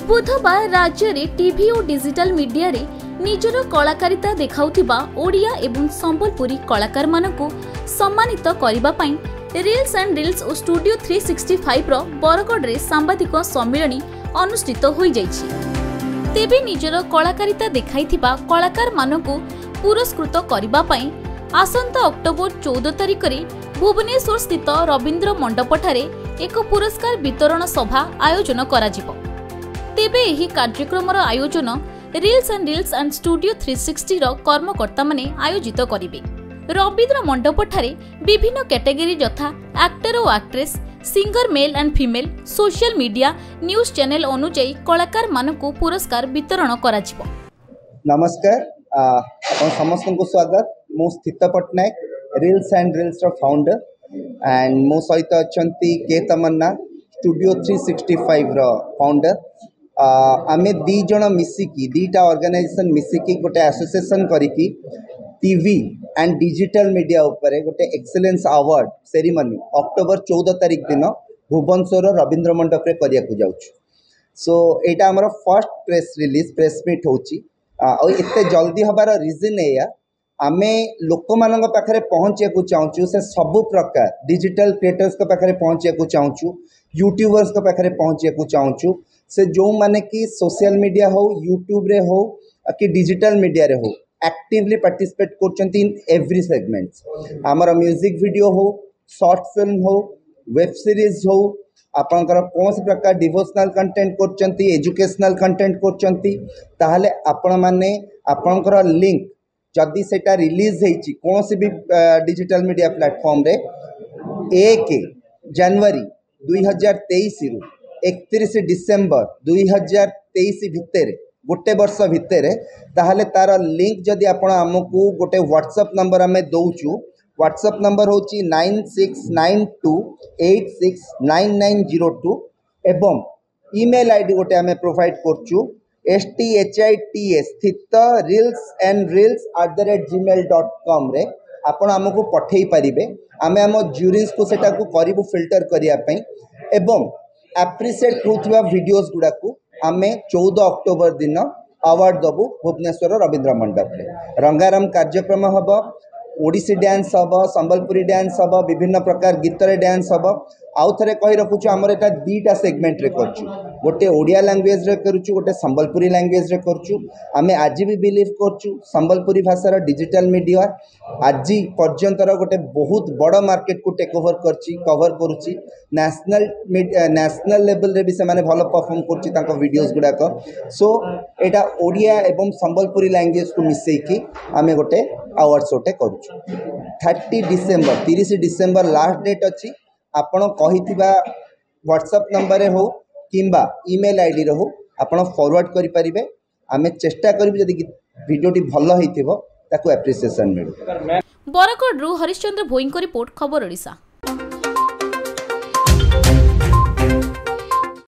बुधवार राज्य रे टीवी और डिजिटल मीडिया रे निजर कलाकारिता देखाउथिबा ओडिया एवं संबलपुरी कलाकार मानकु सम्मानित करिबा पई रील्स एंड रील्स और स्टूडियो 365 रो बरगढ़ रे सांबादिक सम्मेलन अनुष्ठित होई जाइछि। तेबे निजर कलाकारिता देखाइथिबा कलाकार मानकु पुरस्कृत करिबा पई आसंता अक्टोबर 14 तारिख रे भुवनेश्वर स्थित रवींद्र मंडप ठारे एक पुरस्कार वितरण सभा आयोजन करा जिवो। तेबे एही कार्यक्रमर आयोजन रील्स एंड स्टूडियो 360 रो कर्मकर्ता माने आयोजित करिवे। रवींद्र मंडप ठारे विभिन्न कैटेगरी यथा एक्टर और actress, singer male and female, social media, news channel अनुଯାयी कलाकार मानकु पुरस्कार वितरण करा जिवो। नमस्कार, आपण समस्त को स्वागत। मो स्थित पटनायक रील्स एंड रील्स रो फाउंडर एंड मो सहित अछंती के तमन्ना स्टूडियो 365 रो फाउंडर। आमे दी जण मिसिकी दीटा ऑर्गेनाइजेशन मिसिकी गोटे एसोसिएशन करिकी टीवी एंड डिजिटल मीडिया उपरे गोटे एक्सीलेंस अवार्ड सेरेमनी अक्टोबर 14 तारिख दिन भुवनेश्वर रवींद्र मंडप रे करिया को जाउछु। सो एटा हमर फर्स्ट प्रेस मीट होची। एते जल्दी हबार रीजन एया आमे लोक मानक पाखरे पहुंचे को चाहूँ से सबु प्रकार डिजिटल क्रिएटर्स के पाखरे पहुंचे को चाहूँ, यूट्यूबर्स के पाखरे पहुंचे को चाहूँ से जो माने कि सोशल मीडिया हो, यूट्यूब रे हो कि डिजिटल मीडिया रे हो एक्टिवली पार्टिसिपेट करछंती इन एवरी सेगमेंट्स। हमर म्यूजिक वीडियो हो, शॉर्ट फिल्म हो, वेब सीरीज हो, आपनकर कौन प्रकार डिवोशनल कंटेंट करछंती, एजुकेशनल कंटेंट करछंती, ताहले आपण माने आपनकर लिंक जदि सेटा रिलीज हेछि कौन भी डिजिटल मीडिया प्लेटफॉर्म रे 1 जनवरी 2023 रु 31 डिसेंबर 2023 भितर गोटे वर्ष भितर ताहले तार लिंक जदि आपण हमकु गोटे व्हाट्सएप नंबर आमे दउछु। व्हाट्सएप नंबर होची 9692869902 एवं ईमेल आईडी गोटे आमे प्रोवाइड करछु STHITS स्थित reelsandreels@gmail.com रे आपण हमकु पठेई परिबे। आमे हम ज्यूरीज को सेटा को करिबु फिल्टर करिया पई एवं एप्रिशिएट होथुवा वीडियोस गुडा को आमे 14 अक्टोबर दिन अवार्ड दबु भुवनेश्वर रवींद्र मंडप रे। रंगारम कार्यक्रम हबो, ओडिसी डांस हबो, संबलपुरी डांस हबो, विभिन्न प्रकार गीत रे डांस हबो। आउ थरे कहि रखुछु हमर एटा दीटा सेगमेंट रे करछु, गोटे ओडिया लैंग्वेज रे करछु, गोटे संबलपुरी लैंग्वेज रे करछु। आमे आज भी बिलीव करछु संबलपुरी भाषा रो डिजिटल मीडिया आज पर्यंतर गोटे बहुत बड़ मार्केट को टेक ओवर करछि, कवर करूछि। नेशनल लेवल रे भी से माने भलो परफॉर्म करछि तांको वीडियोस गुडा को। सो एटा ओडिया एवं संबलपुरी लैंग्वेज को मिसई की आमे गोटे अवार्ड शोटे करछु। 30 डिसेंबर लास्ट डेट अछि। आपण कहिथिबा व्हाट्सएप नंबर रे हो किंबा ईमेल आईडी रे हो आपण फॉरवर्ड करि परिबे। आमे चेष्टा करिबे जदि वीडियोटी भलो हेतिबो ताको एप्रिसिएशन मिलु। बरगढ़ रु हरिश्चंद्र भोईंको रिपोर्ट, खबर ओडिशा।